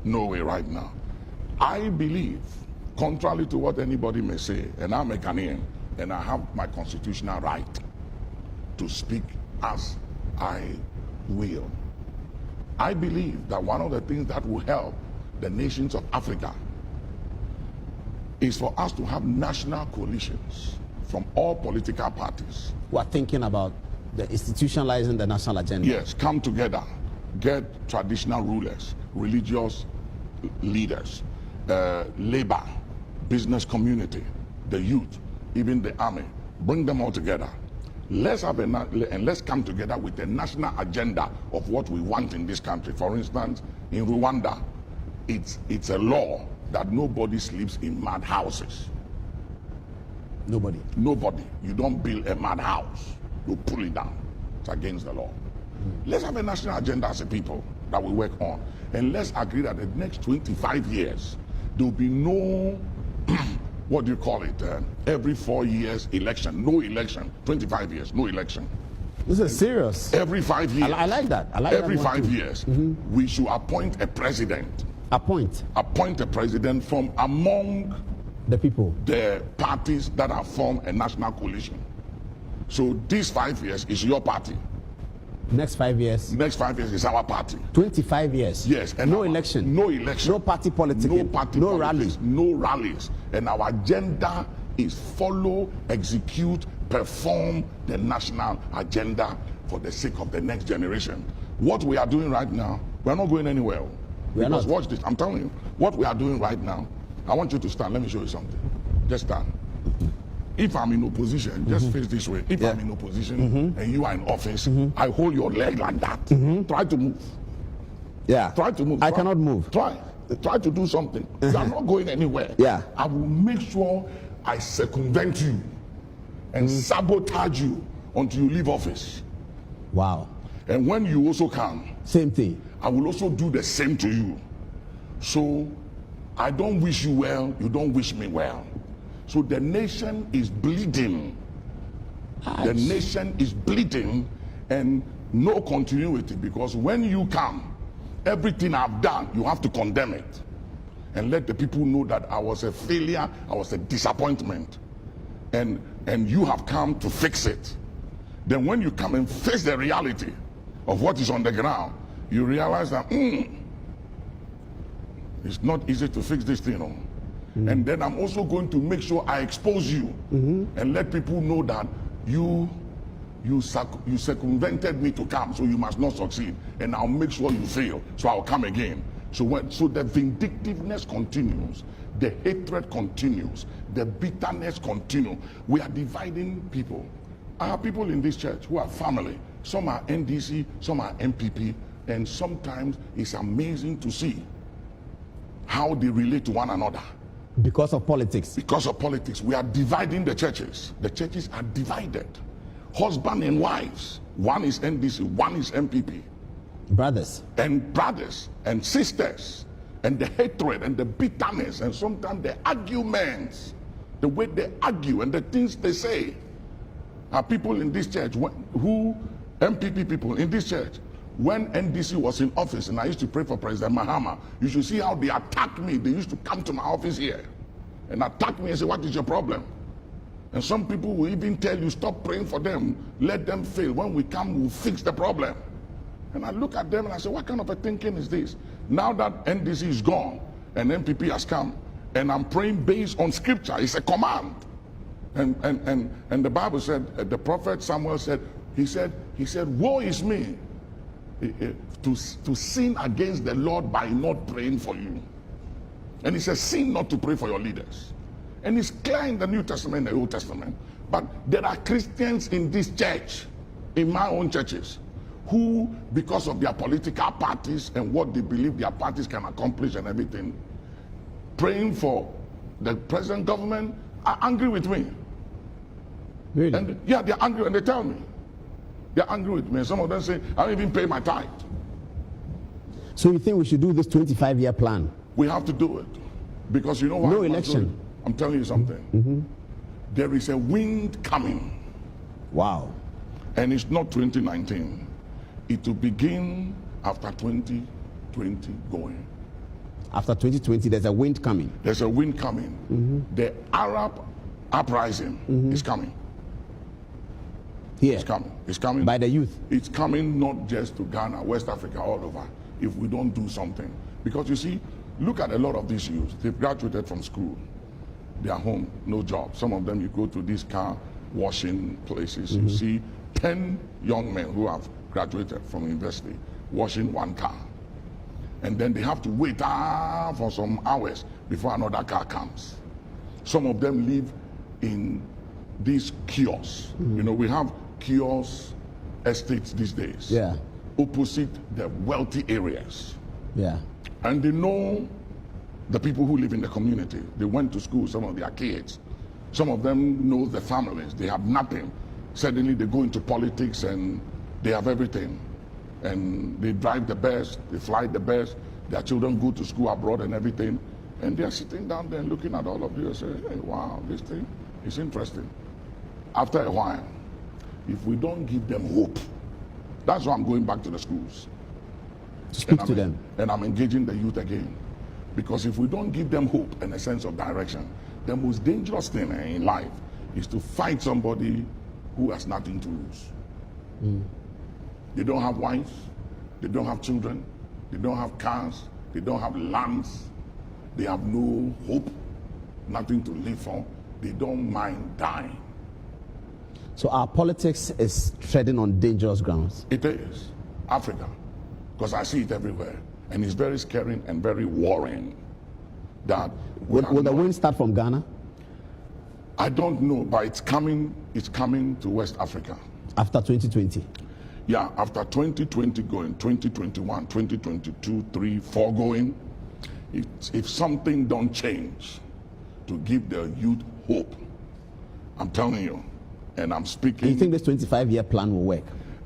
No way right now. I believe, contrary to what anybody may say, and I'm a Ghanaian, and I have my constitutional right to speak as I will. I believe that one of the things that will help the nations of Africa is for us to have national coalitions from all political parties. We're thinking about the institutionalizing the national agenda. Yes, come together, get traditional rulers, religious leaders, labor, business community, the youth, even the army, bring them all together. Let's have and let's come together with a national agenda of what we want in this country. For instance, in Rwanda, it's a law that nobody sleeps in mad houses. Nobody. You don't build a mad house. You pull it down. It's against the law. Let's have a national agenda as a people that we work on. And let's agree that the next 25 years, there will be no, what do you call it, every 4 years election. No election. 25 years, no election. This is serious. Every 5 years. I like that. I like every that 5 years, we should appoint a president. Appoint a president from among the people, the parties that have formed a national coalition. So these 5 years is your party. Next 5 years. Next 5 years is our party. 25 years. Yes. And no election. No election. No party politics. No party no politics. rallies. No rallies. And our agenda is follow, execute, perform the national agenda for the sake of the next generation. What we are doing right now, we are not going anywhere. Because watch this, I'm telling you, what we are doing right now, I want you to stand. Let me show you something. Just stand. If I'm in opposition, just face this way. If I'm in opposition and you are in office, I hold your leg like that. Try to move. Yeah. Try to move. I cannot move. Try to do something. You are not going anywhere. Yeah. I will make sure I circumvent you and sabotage you until you leave office. Wow. And when you also come, same thing. I will also do the same to you. So I don't wish you well, you don't wish me well. So the nation is bleeding. The nation is bleeding, and no continuity, because when you come, everything I've done, you have to condemn it and let the people know that I was a failure, I was a disappointment, and you have come to fix it. Then when you come and face the reality of what is on the ground, you realize that it's not easy to fix this thing. And then I'm also going to make sure I expose you and let people know that you circumvented me to come, so you must not succeed, and I'll make sure you fail, so I'll come again. So the vindictiveness continues, the hatred continues, the bitterness continues. We are dividing people. I have people in this church who are family. Some are NDC, some are MPP, and sometimes it's amazing to see how they relate to one another. Because of politics. Because of politics. We are dividing the churches. The churches are divided. Husband and wives. One is NDC, one is MPP. Brothers and sisters. And the hatred and the bitterness and sometimes the arguments. The way they argue and the things they say. Are people in this church MPP people in this church. When NDC was in office and I used to pray for President Mahama, you should see how they attacked me. They used to come to my office here and attack me and say, what is your problem? And some people will even tell you, stop praying for them, let them fail. When we come, we'll fix the problem. And I look at them and I say, what kind of a thinking is this? Now that NDC is gone and MPP has come, and I'm praying based on scripture, it's a command. And the Bible said, the prophet Samuel said, he said, woe is me to sin against the Lord by not praying for you. And he says, sin not to pray for your leaders. And it's clear in the New Testament and the Old Testament. But there are Christians in this church, in my own churches, who, because of their political parties and what they believe their parties can accomplish and everything, praying for the present government, are angry with me. Really? And yeah, they're angry and they tell me. They're angry with me. And some of them say, I don't even pay my tithe. So you think we should do this 25-year plan? We have to do it. Because you know what? No election. I'm telling you something. There is a wind coming. Wow. And it's not 2019. It will begin after 2020 going. After 2020, there's a wind coming. There's a wind coming. The Arab uprising is coming. Here. It's coming. It's coming. By the youth. It's coming not just to Ghana, West Africa, all over, if we don't do something. Because you see, look at a lot of these youths. They've graduated from school. They are home, no job. Some of them, you go to these car washing places, you see 10 young men who have graduated from university washing one car. And then they have to wait for some hours before another car comes. Some of them live in these kiosks. You know, we have kiosk estates these days. Yeah. Opposite the wealthy areas. Yeah. And they know the people who live in the community. They went to school, some of their kids. Some of them know the families. They have nothing. Suddenly they go into politics and they have everything. And they drive the best, they fly the best. Their children go to school abroad and everything. And they're sitting down there looking at all of you and saying, hey, wow, this thing is interesting. After a while, if we don't give them hope, that's why I'm going back to the schools. Speak to them. And I'm engaging the youth again. Because if we don't give them hope and a sense of direction, the most dangerous thing in life is to fight somebody who has nothing to lose. They don't have wives, they don't have children, they don't have cars, they don't have lands, they have no hope, nothing to live for, they don't mind dying. So our politics is treading on dangerous grounds. It is. Africa. Because I see it everywhere. And it's very scary and very worrying. That Will the wind start from Ghana? I don't know, but it's coming to West Africa. After 2020? Yeah, after 2020 going, 2021, 2022, 3, 4 going, if something don't change to give the youth hope, I'm telling you, and I'm speaking. Do you think this 25-year plan will work?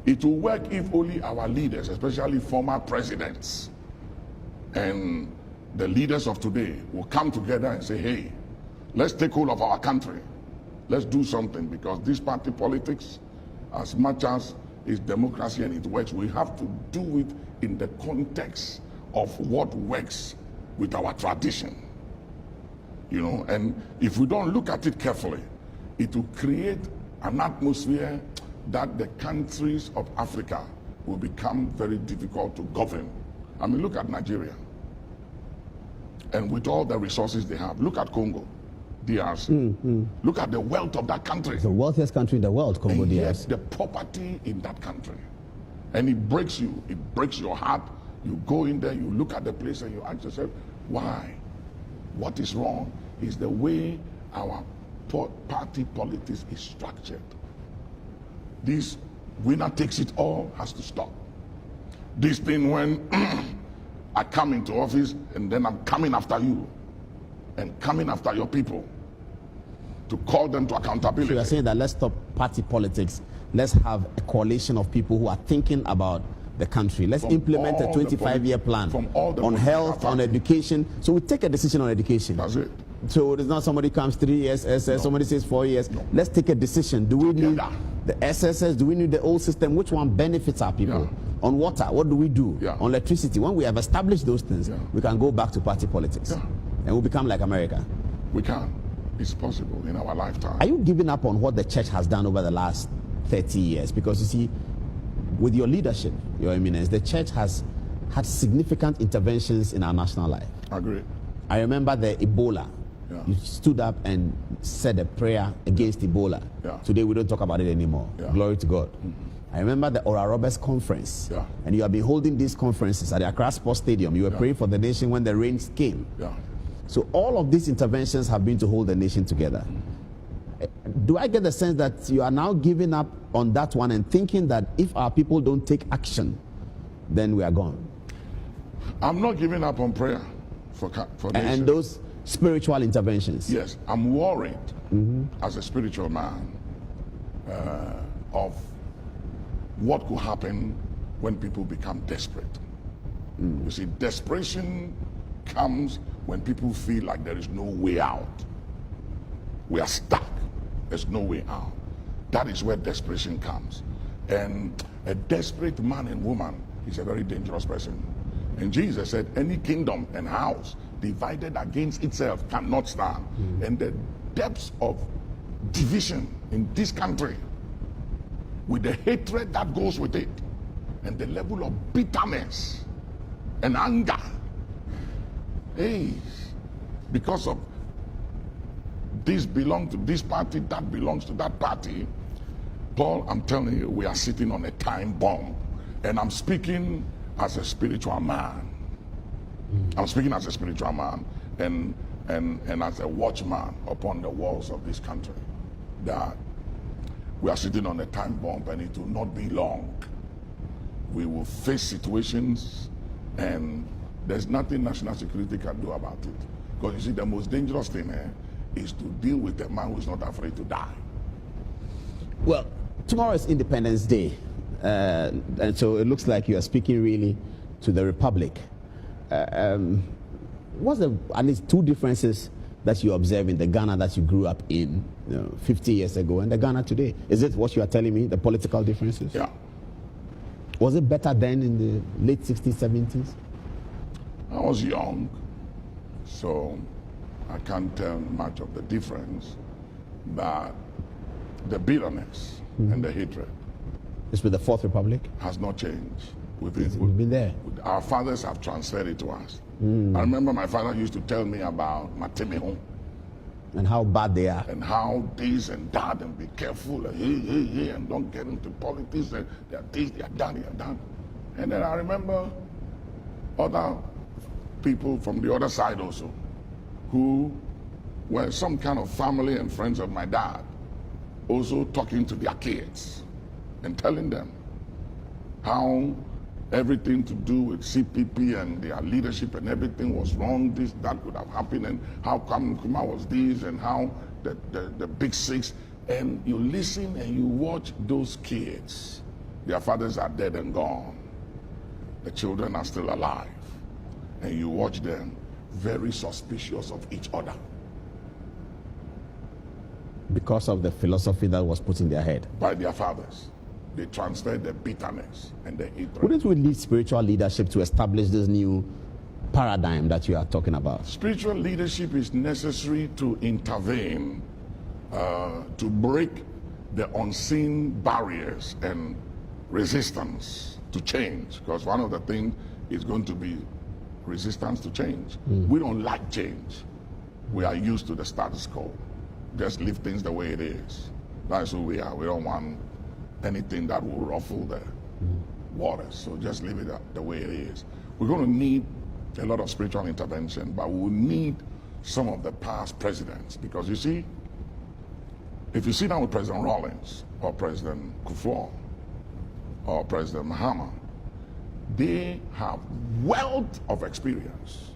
It will work if only our leaders, especially former presidents and the leaders of today, will come together and say, hey, let's take hold of our country. Let's do something, because this party politics, as much as it's democracy and it works, we have to do it in the context of what works with our tradition. You know, and if we don't look at it carefully, it will create an atmosphere that the countries of Africa will become very difficult to govern. I mean, look at Nigeria. And with all the resources they have, look at Congo, DRC. Look at the wealth of that country. The wealthiest country in the world, Congo, And yet DRC. the poverty in that country. And it breaks you, it breaks your heart. You go in there, you look at the place and you ask yourself, why? What is wrong is the way our party politics is structured. This winner takes it all has to stop. This thing when I come into office and then I'm coming after you and coming after your people to call them to accountability. So you are saying that let's stop party politics. Let's have a coalition of people who are thinking about the country. Let's implement a 25-year plan on health, on education. So we take a decision on education. That's it. So it's not somebody comes 3 years, somebody says 4 years. No. Let's take a decision. Do we need Yeah. the SSS? Do we need the old system? Which one benefits our people? Yeah. On water, what do we do? Yeah. On electricity, when we have established those things, we can go back to party politics. Yeah. And we'll become like America. We can. It's possible in our lifetime. Are you giving up on what the church has done over the last 30 years? Because you see, with your leadership, your eminence, the church has had significant interventions in our national life. I agree. I remember the Ebola. Yeah. You stood up and said a prayer against Ebola. Yeah. Today we don't talk about it anymore. Yeah. Glory to God. I remember the Oral Roberts conference. Yeah. And you have been holding these conferences at the Accra Sports Stadium. You were praying for the nation when the rains came. Yeah. So all of these interventions have been to hold the nation together. Do I get the sense that you are now giving up on that one and thinking that if our people don't take action, then we are gone? I'm not giving up on prayer for nation. And those spiritual interventions? Yes, I'm worried as a spiritual man of what could happen when people become desperate. You see, desperation comes when people feel like there is no way out. We are stuck. There's no way out. That is where desperation comes. And a desperate man and woman is a very dangerous person. And Jesus said, any kingdom and house divided against itself cannot stand. And the depths of division in this country, with the hatred that goes with it, and the level of bitterness and anger, hey, because of this belongs to this party, that belongs to that party. Paul, I'm telling you, we are sitting on a time bomb. And I'm speaking as a spiritual man. I'm speaking as a spiritual man and as a watchman upon the walls of this country. That we are sitting on a time bomb, and it will not be long. We will face situations, and there's nothing national security can do about it. Because you see, the most dangerous thing is to deal with a man who is not afraid to die. Well, tomorrow is Independence Day, and so it looks like you are speaking really to the Republic. What's the at least two differences that you observe in the Ghana that you grew up in 50 years ago and the Ghana today? Is it what you are telling me, the political differences? Yeah. Was it better then in the late 60s, 70s? I was young, so I can't tell much of the difference, but the bitterness and the hatred It's with the Fourth Republic? has not changed. We've been there. Our fathers have transferred it to us. I remember my father used to tell me about Matemiho And how bad they are. and how this and that, and be careful, and hey, and don't get into politics, and they are this, they are that, they are that. And then I remember other people from the other side also, who were some kind of family and friends of my dad, also talking to their kids and telling them how everything to do with CPP and their leadership and everything was wrong, this, that could have happened, and how come Nkrumah was this, and how the big six. And you listen and you watch those kids. Their fathers are dead and gone. The children are still alive. And you watch them very suspicious of each other. Because of the philosophy that was put in their head. By their fathers. They transferred the bitterness and the hatred. Wouldn't we need spiritual leadership to establish this new paradigm that you are talking about? Spiritual leadership is necessary to intervene, to break the unseen barriers and resistance to change. Because one of the things is going to be resistance to change. We don't like change. We are used to the status quo. Just leave things the way it is. That's who we are. We don't want anything that will ruffle the waters. So just leave it the way it is. We're going to need a lot of spiritual intervention, but we will need some of the past presidents. Because you see, if you sit down with President Rawlings or President Kufuor or President Mahama, they have wealth of experience.